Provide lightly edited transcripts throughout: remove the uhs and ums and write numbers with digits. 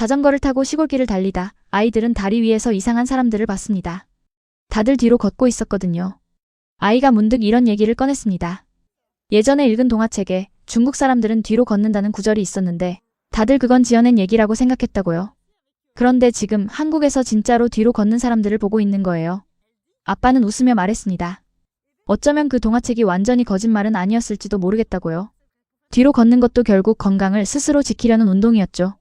자전거를 타고 시골길을 달리다 아이들은 다리 위에서 이상한 사람들을 봤습니다. 다들 뒤로 걷고 있었거든요. 아이가 문득 이런 얘기를 꺼냈습니다. 예전에 읽은 동화책에 중국 사람들은 뒤로 걷는다는 구절이 있었는데 다들 그건 지어낸 얘기라고 생각했다고요. 그런데 지금 한국에서 진짜로 뒤로 걷는 사람들을 보고 있는 거예요. 아빠는 웃으며 말했습니다. 어쩌면 그 동화책이 완전히 거짓말은 아니었을지도 모르겠다고요. 뒤로 걷는 것도 결국 건강을 스스로 지키려는 운동이었죠.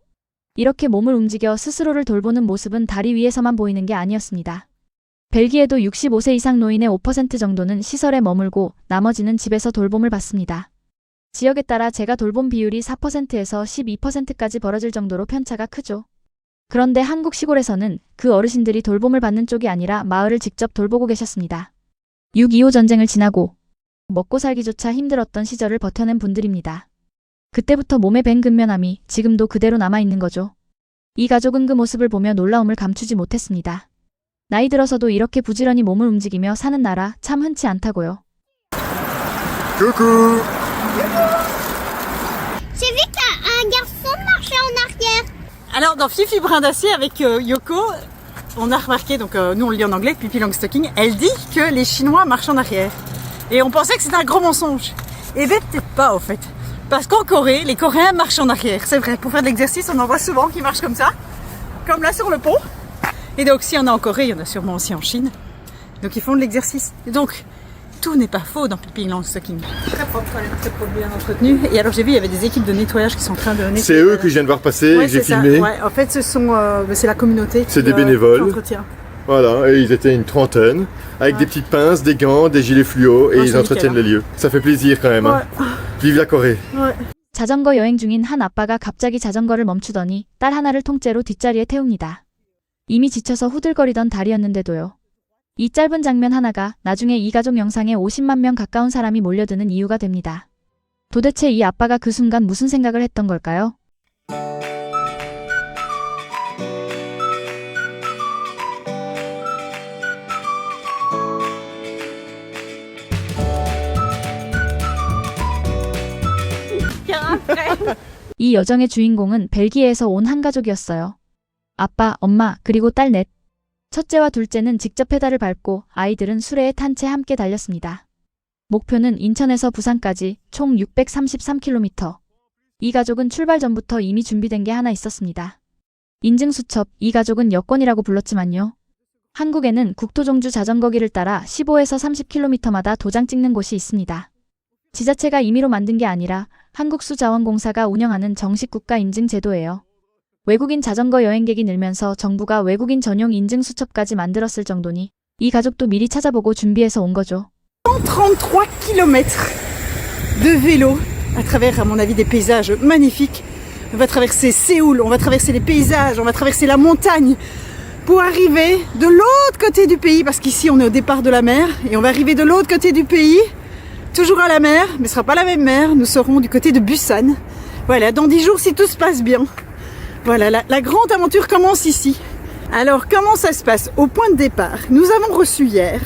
이렇게 몸을 움직여 스스로를 돌보는 모습은 다리 위에서만 보이는 게 아니었습니다. 벨기에도 65세 이상 노인의 5% 정도는 시설에 머물고 나머지는 집에서 돌봄을 받습니다. 지역에 따라 제가 돌봄 비율이 4%에서 12%까지 벌어질 정도로 편차가 크죠. 그런데 한국 시골에서는 그 어르신들이 돌봄을 받는 쪽이 아니라 마을을 직접 돌보고 계셨습니다. 6.25 전쟁을 지나고 먹고 살기조차 힘들었던 시절을 버텨낸 분들입니다. 그때부터 몸에 밴 근면함이 지금도 그대로 남아있는 거죠. 이 가족은 그 모습을 보며 놀라움을 감추지 못했습니다. 나이 들어서도 이렇게 부지런히 몸을 움직이며 사는 나라 참 흔치 않다고요. Coucou. J'ai vu qu'un garçon marchait en arrière. Alors dans Fifi Brin d'Acier avec Yoko, on a remarqué, donc nous on le lit en anglais, Pippi Longstocking, elle dit que les Chinois marchent en arrière. Et on pensait que c'était un gros mensonge. Eh ben peut-être pas en fait. Parce qu'en Corée, les Coréens marchent en arrière, c'est vrai. Pour faire de l'exercice, on en voit souvent qui marchent comme ça. Comme là sur le pont. Et donc s'il y en a en Corée, il y en a sûrement aussi en Chine. Donc ils font de l'exercice. Et donc tout n'est pas faux dans Pippi Longstocking. Très propre quand même, très propre, bien entretenu. Et alors j'ai vu, il y avait des équipes de nettoyage qui sont en train de nettoyer. C'est eux que je viens de voir passer et que j'ai filmé. Ouais, en fait, c'est la communauté. C'est des bénévoles. Qui entretient. Voilà, et ils étaient une trentaine, avec des petites pinces, des gants, des gilets fluo, et ils entretiennent les lieux. Ça fait plaisir quand même. Hein. Vive la Corée. Ouais. 자전거 여행 중인 한 아빠가 갑자기 자전거를 멈추더니 딸 하나를 통째로 뒷자리에 태웁니다. 이미 지쳐서 후들거리던 달이었는데도요. 이 짧은 장면 하나가 나중에 이 가족 영상에 50만 명 가까운 사람이 몰려드는 이유가 됩니다. 도대체 이 아빠가 그 순간 무슨 생각을 했던 걸까요? 이 여정의 주인공은 벨기에에서 온 한 가족이었어요. 아빠, 엄마, 그리고 딸 넷. 첫째와 둘째는 직접 페달을 밟고 아이들은 수레에 탄 채 함께 달렸습니다. 목표는 인천에서 부산까지 총 633km. 이 가족은 출발 전부터 이미 준비된 게 하나 있었습니다. 인증수첩, 이 가족은 여권이라고 불렀지만요. 한국에는 국토종주 자전거길을 따라 15에서 30km마다 도장 찍는 곳이 있습니다. 지자체가 임의로 만든 게 아니라 한국수자원공사가 운영하는 정식 국가 인증 제도예요. 외국인 자전거 여행객이 늘면서 정부가 외국인 전용 인증 수첩까지 만들었을 정도니 이 가족도 미리 찾아보고 준비해서 온 거죠. 133 km de vélo à travers, à mon avis, des paysages magnifiques. On va traverser Séoul, on va traverser les paysages, on va traverser la montagne pour arriver de l'autre côté du pays, parce qu'ici on est au départ de la mer, et on va arriver de l'autre côté du pays, toujours à la mer, mais ce ne sera pas la même mer, nous serons du côté de Busan. Voilà, dans 10 jours si tout se passe bien. Voilà, la grande aventure commence ici. Alors, comment ça se passe? Au point de départ, nous avons reçu hier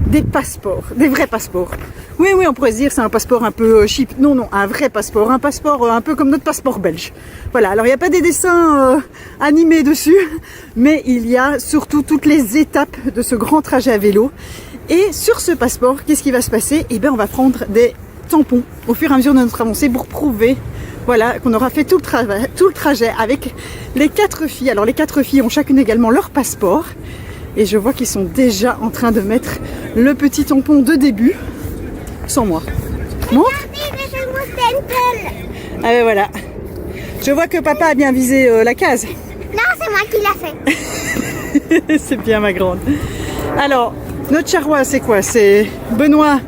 des passeports, des vrais passeports. Oui, on pourrait se dire c'est un passeport un peu cheap. Non, un vrai passeport, un passeport un peu comme notre passeport belge. Voilà, alors il n'y a pas des dessins animés dessus, mais il y a surtout toutes les étapes de ce grand trajet à vélo. Et sur ce passeport, qu'est-ce qui va se passer? Eh bien, on va prendre des tampons au fur et à mesure de notre avancée pour prouver, voilà, qu'on aura fait tout le trajet avec les 4 filles. Alors les 4 filles ont chacune également leur passeport. Et je vois qu'ils sont déjà en train de mettre le petit tampon de début. Sans moi. Montre. Ah ben voilà. Je vois que papa a bien visé la case. Non, c'est moi qui l'a fait. C'est bien ma grande. Alors, notre charroi c'est quoi? C'est Benoît,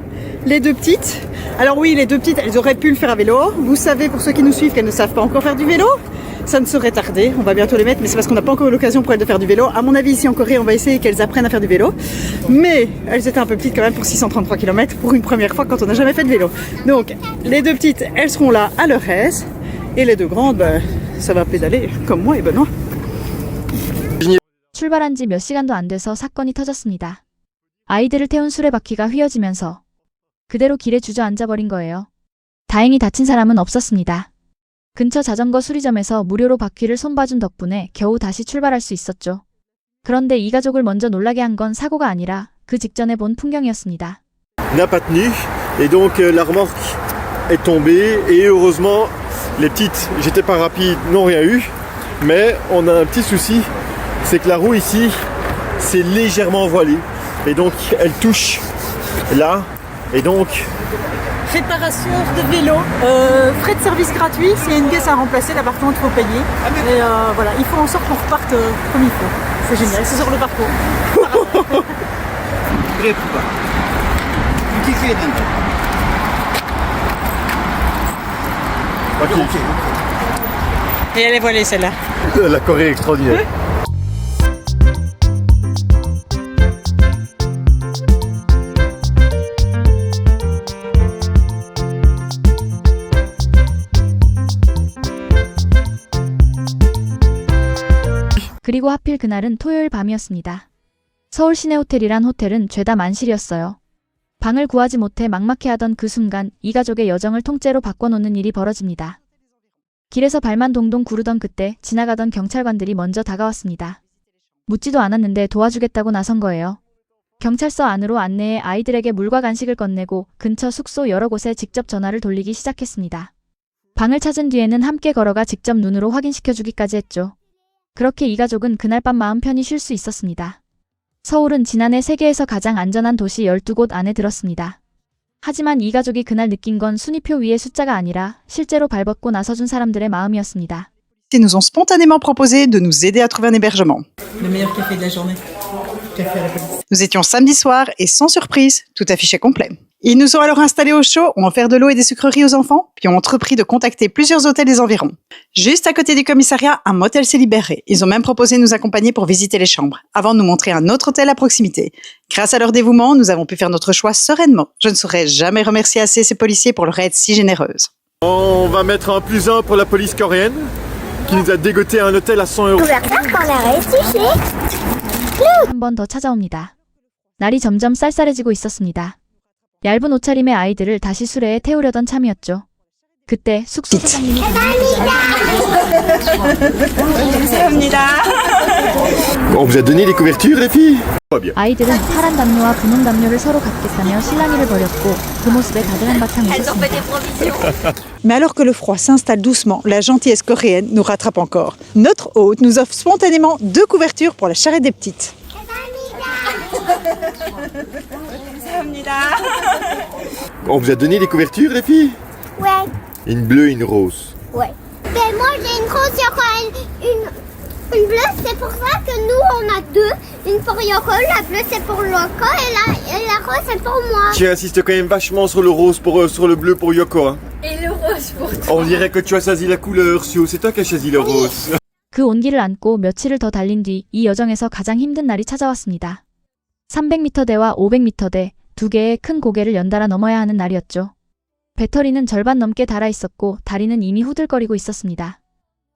les 2 petites. Alors oui, les 2 petites, elles auraient pu le faire à vélo. Vous savez, pour ceux qui nous suivent, qu'elles ne savent pas encore faire du vélo. Ça ne saurait tarder, on va bientôt les mettre, mais c'est parce qu'on n'a pas encore eu l'occasion pour elles de faire du vélo. À mon avis, ici en Corée, on va essayer qu'elles apprennent à faire du vélo. Mais elles étaient un peu petites quand même pour 633 km pour une première fois quand on n'a jamais fait de vélo. Donc, les 2 petites, elles seront là à leur aise. Et les 2 grandes, ça va pédaler comme moi et Benoît. 출발한 지 몇 시간도 안 돼서 사건이 터졌습니다. 아이들을 태운 수레바퀴가 휘어지면서 그대로 길에 주저앉아 버린 거예요. 다행히 다친 사람은 없었습니다. 근처 자전거 수리점에서 무료로 바퀴를 손봐준 덕분에 겨우 다시 출발할 수 있었죠. 그런데 이 가족을 먼저 놀라게 한 건 사고가 아니라 그 직전에 본 풍경이었습니다. N'a pas tenu et donc la remorque est tombée et heureusement les petites, j'étais pas rapide, n'ont rien eu, mais on a un petit souci, c'est que la roue ici c'est légèrement voilée et donc elle touche là et donc Réparation de vélo, frais de service gratuit, s'il y a une pièce à remplacer, là par contre il faut payer. Et voilà, il faut en sorte qu'on reparte comme il faut. C'est génial, c'est sur le parcours. Et elle est voilée celle-là. la Corée est extraordinaire. 그리고 하필 그날은 토요일 밤이었습니다. 서울 시내 호텔이란 호텔은 죄다 만실이었어요. 방을 구하지 못해 막막해하던 그 순간 이 가족의 여정을 통째로 바꿔놓는 일이 벌어집니다. 길에서 발만 동동 구르던 그때 지나가던 경찰관들이 먼저 다가왔습니다. 묻지도 않았는데 도와주겠다고 나선 거예요. 경찰서 안으로 안내해 아이들에게 물과 간식을 건네고 근처 숙소 여러 곳에 직접 전화를 돌리기 시작했습니다. 방을 찾은 뒤에는 함께 걸어가 직접 눈으로 확인시켜주기까지 했죠. 그렇게 이 가족은 그날 밤 마음 편히 쉴 수 있었습니다. 서울은 지난해 세계에서 가장 안전한 도시 12곳 안에 들었습니다. 하지만 이 가족이 그날 느낀 건 순위표 위의 숫자가 아니라 실제로 발벗고 나서준 사람들의 마음이었습니다. Ils nous ont spontanément proposé de nous aider à trouver un hébergement. Le meilleur café de la journée. Café à la police. Nous étions samedi soir et sans surprise, tout affiché complet. Ils nous ont alors installés au chaud, ont offert de l'eau et des sucreries aux enfants, puis ont entrepris de contacter plusieurs hôtels des environs. Juste à côté du commissariat, un motel s'est libéré. Ils ont même proposé de nous accompagner pour visiter les chambres, avant de nous montrer un autre hôtel à proximité. Grâce à leur dévouement, nous avons pu faire notre choix sereinement. Je ne saurais jamais remercier assez ces policiers pour leur aide si généreuse. On va mettre un +1 pour la police coréenne qui nous a dégoté un hôtel à 100 €. 한 번 더 찾아옵니다. 날이 점점 쌀쌀해지고 있었습니다. 얇은 옷차림의 아이들을 다시 수레에 태우려던 참이었죠. 그때 숙소 사장님이 On vous a donné les couvertures les filles? Pas bien. 아이들은 파란 담요와 분홍 담요를 서로 갖겠다며 실랑이를 벌였고 그 모습에 다들 한바탕 웃었습니다. Mais alors que le froid s'installe doucement, la gentillesse coréenne nous rattrape encore. Notre hôte nous offre spontanément 2 couvertures pour la charrette des petites. On vous a donné les couvertures les filles? Ouais, Une bleue et une rose. ouais. Mais moi j'ai une grosse Yoko, une bleue, c'est pour ça que nous on a deux. Une pour Yoko, la bleue c'est pour Yoko et la rose c'est pour moi. Tu insistes quand même vachement sur le rose sur le bleu pour Yoko. Hein. Et le rose pour toi. On dirait que tu as choisi la couleur, Sio. C'est toi qui as choisi le rose. 그 온기를 안고 며칠을 더 달린 뒤 이 여정에서 가장 힘든 날이 찾아왔습니다. 300m대와 500m대 두 개의 큰 고개를 연달아 넘어야 하는 날이었죠. 배터리는 절반 넘게 닳아 있었고 다리는 이미 후들거리고 있었습니다.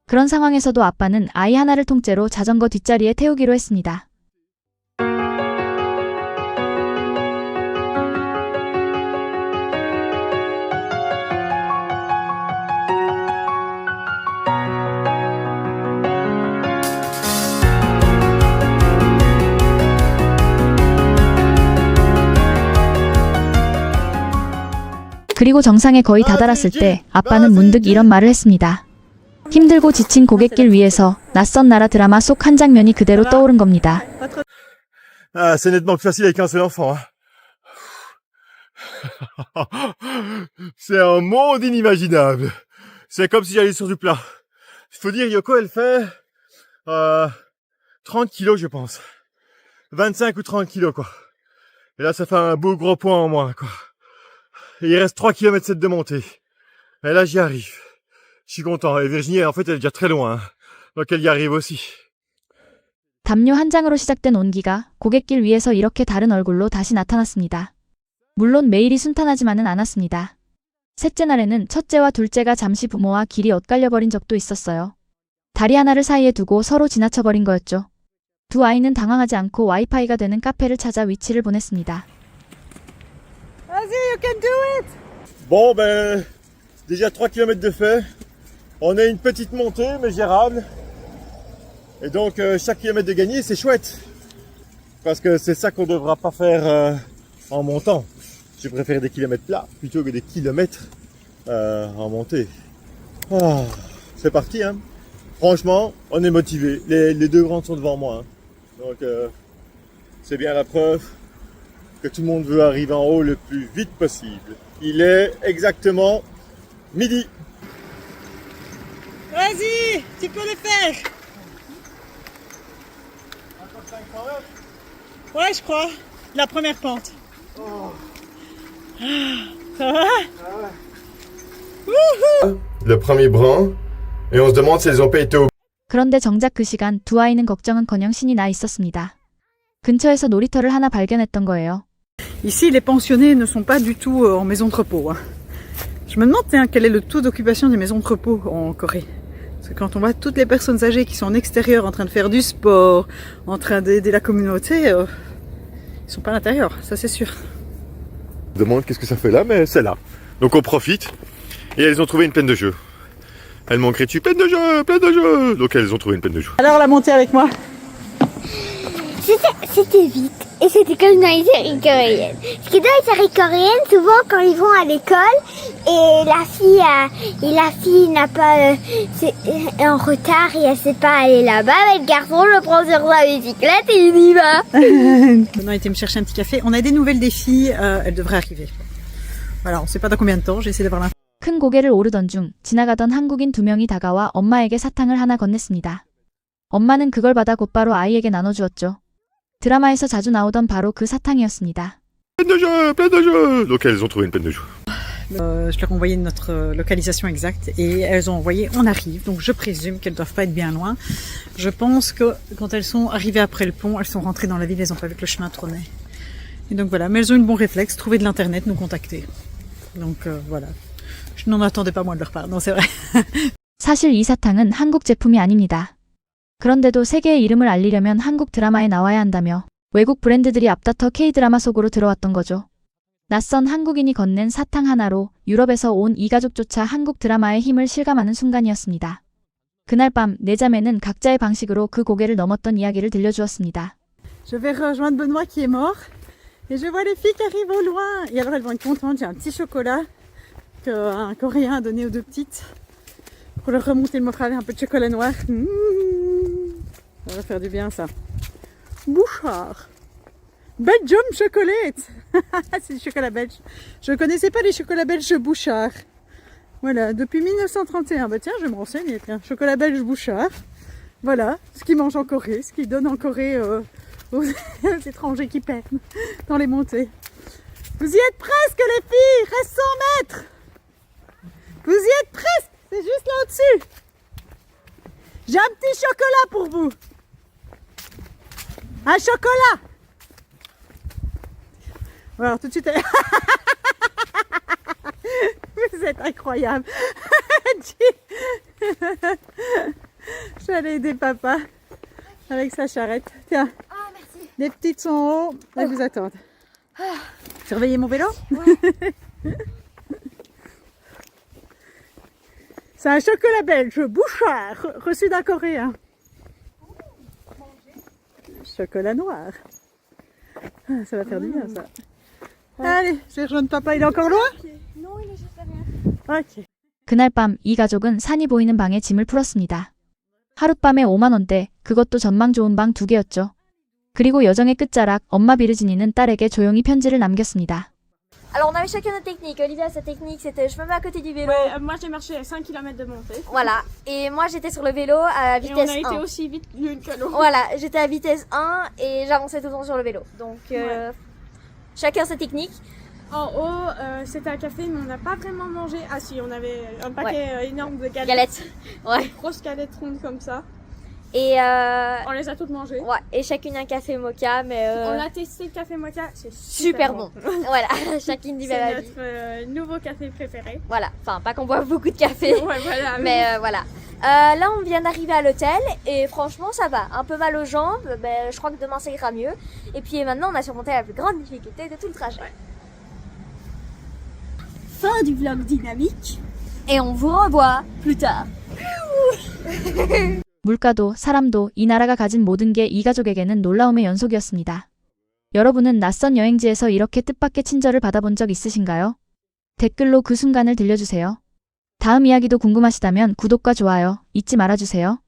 그런 상황에서도 아빠는 아이 하나를 통째로 자전거 뒷자리에 태우기로 했습니다. 그리고 정상에 거의 다다랐을 때 아빠는 문득 이런 말을 했습니다. 힘들고 지친 고갯길 위에서 낯선 나라 드라마 속 한 장면이 그대로 떠오른 겁니다. Ah, c'est nettement plus facile avec un seul enfant. Hein. C'est un monde inimaginable. C'est comme si j'allais sur du plat. Il faut dire, Yoko, elle fait 30 kilos, je pense. 25 ou 30 kilos, quoi. Et là, ça fait un beau gros point en moins, quoi. Et il reste 3 km 7 de montée. Et là, j'y arrive. Je suis content. Et Virginie, en fait, elle est déjà très loin. Hein. Donc, elle y arrive aussi. 담요 한 장으로 시작된 온기가 고갯길 위에서 이렇게 다른 얼굴로 다시 나타났습니다. 물론 매일이 순탄하지만은 않았습니다. 셋째 날에는 첫째와 둘째가 잠시 부모와 길이 엇갈려버린 적도 있었어요. 다리 하나를 사이에 두고 서로 지나쳐버린 거였죠. 두 아이는 당황하지 않고 와이파이가 되는 카페를 찾아 위치를 보냈습니다. Vas-y, you can do it. Bon, ben, déjà 3 km de fait. On a une petite montée, mais gérable. Et donc, chaque kilomètre de gagné, c'est chouette. Parce que c'est ça qu'on ne devra pas faire en montant. Je préfère des kilomètres plats plutôt que des kilomètres en montée. Ah, c'est parti, hein. Franchement, on est motivé. Les deux grandes sont devant moi. Hein. Donc, c'est bien la preuve que tout le monde veut arriver en haut le plus vite possible. Il est exactement midi. Vas-y, tu peux le faire. Ouais, je crois. La première pente. Ça va? Le premier brin. Et on se demande si elles ont pas été au 그런데 정작 그 시간 두 아이는 걱정은커녕 신이 나 있었습니다. 근처에서 놀이터를 하나 발견했던 거예요. Ici, les pensionnés ne sont pas du tout en maison de repos. Hein. Je me demande quel est le taux d'occupation des maisons de repos en Corée. Parce que quand on voit toutes les personnes âgées qui sont en extérieur, en train de faire du sport, en train d'aider la communauté, ils sont pas à l'intérieur, ça c'est sûr. On se demande qu'est-ce que ça fait là, mais c'est là. Donc on profite. Et elles ont trouvé une peine de jeu. Elles m'ont crié dessus, peine de jeu, peine de jeu. Donc elles ont trouvé une peine de jeu. Alors la montée avec moi. C'était vite. Et c'était comme dans les séries coréennes. Parce que dans les séries coréennes, souvent quand ils vont à l'école et la fille n'a pas est en retard et elle sait pas aller là-bas, mais le garçon le prend sur sa bicyclette et il y va. On a été me chercher un petit café. On a des nouvelles des filles, elles devraient arriver. Voilà, on sait pas dans combien de temps. J'ai essayé d'avoir l'info. 큰 고개를 오르던 중 지나가던 한국인 2명이 다가와 엄마에게 사탕을 하나 건넸습니다. 엄마는 그걸 받아 곧바로 아이에게 나눠주었죠. 드라마에서 자주 나오던 바로 그 사탕이었습니다. Peine de jeu, peine de jeu. Donc elles ont trouvé une peine de jeu. Je leur ai envoyé notre localisation exacte et elles ont envoyé on arrive, donc je présume qu'elles doivent pas être bien loin. Je pense que quand elles sont arrivées après le pont, elles sont rentrées dans la ville, elles ont pas vu que le chemin tournait. Et donc voilà, mais elles ont eu le bon réflexe, trouver de l'internet, nous contacter. Donc voilà, je n'en attendais pas moins de leur part, non c'est vrai. 사실 이 사탕은 한국 제품이 아닙니다. 그런데도 세계의 이름을 알리려면 한국 드라마에 나와야 한다며 외국 브랜드들이 앞다퉈 K-드라마 속으로 들어왔던 거죠. 낯선 한국인이 건넨 사탕 하나로 유럽에서 온 이 가족조차 한국 드라마의 힘을 실감하는 순간이었습니다. 그날 밤 네 자매는 각자의 방식으로 그 고개를 넘었던 이야기를 들려주었습니다. Je vais rejoindre Benoît qui est mort et je vois les filles qui arrivent au loin. Et alors elles vont être contentes, j'ai un petit chocolat qu'un Coréen a donné aux deux petites pour leur remonter le moral, un peu de chocolat noir. Ça va faire du bien ça. Bouchard. Belgium chocolate. C'est du chocolat belge. Je ne connaissais pas les chocolats belges Bouchard. Voilà, depuis 1931. Bah tiens, je vais me renseigner. Tiens, chocolat belge Bouchard. Voilà, ce qu'ils mangent en Corée, ce qu'ils donnent en Corée aux étrangers qui peinent dans les montées. Vous y êtes presque les filles, reste 100 mètres. Vous y êtes presque, c'est juste là au-dessus. J'ai un petit chocolat pour vous. Un chocolat. Alors tout de suite, vous êtes incroyable. Je vais aller aider papa avec sa charrette. Tiens, merci. les petites sont en haut, elles vous attendent. Surveillez mon vélo. C'est un chocolat belge Bouchard, reçu d'un Coréen. Chocolat noir. Ah, ça va faire du bien ça. Allez, je vais rejoindre papa, il est encore loin? Non, il est juste derrière. Ok. 그날 밤 이 가족은 산이 보이는 방에 짐을 풀었습니다. 하룻밤에 5만 원대, 그것도 전망 좋은 방 2개였죠. 그리고 여정의 끝자락 엄마 비르지니는 딸에게 조용히 편지를 남겼습니다. Alors on avait chacun notre technique. Olivia sa technique c'était je me mets à côté du vélo. Ouais, moi j'ai marché à 5 km de montée. Voilà. Et moi j'étais sur le vélo à Et on vitesse a été 1. aussi vite l'une que l'autre. Voilà, j'étais à vitesse 1 et j'avançais tout le temps sur le vélo. Donc chacun sa technique. En haut, c'était un café, mais on n'a pas vraiment mangé. Ah si, on avait un paquet énorme de galettes. Galettes. Ouais. Grosses galettes rondes comme ça. Et On les a toutes mangées. ouais, et chacune un café mocha mais On a testé le café mocha, c'est super bon. Voilà, chacune dit C'est ma vie. notre nouveau café préféré. Voilà, enfin pas qu'on boive beaucoup de café. Ouais, voilà. Mais voilà. Là, on vient d'arriver à l'hôtel et franchement, ça va. Un peu mal aux jambes, mais je crois que demain ça ira mieux. Et puis maintenant, on a surmonté la plus grande difficulté de tout le trajet. Fin du vlog dynamique. Et on vous revoit plus tard. 물가도 사람도 이 나라가 가진 모든 게 이 가족에게는 놀라움의 연속이었습니다. 여러분은 낯선 여행지에서 이렇게 뜻밖의 친절을 받아본 적 있으신가요? 댓글로 그 순간을 들려주세요. 다음 이야기도 궁금하시다면 구독과 좋아요 잊지 말아주세요.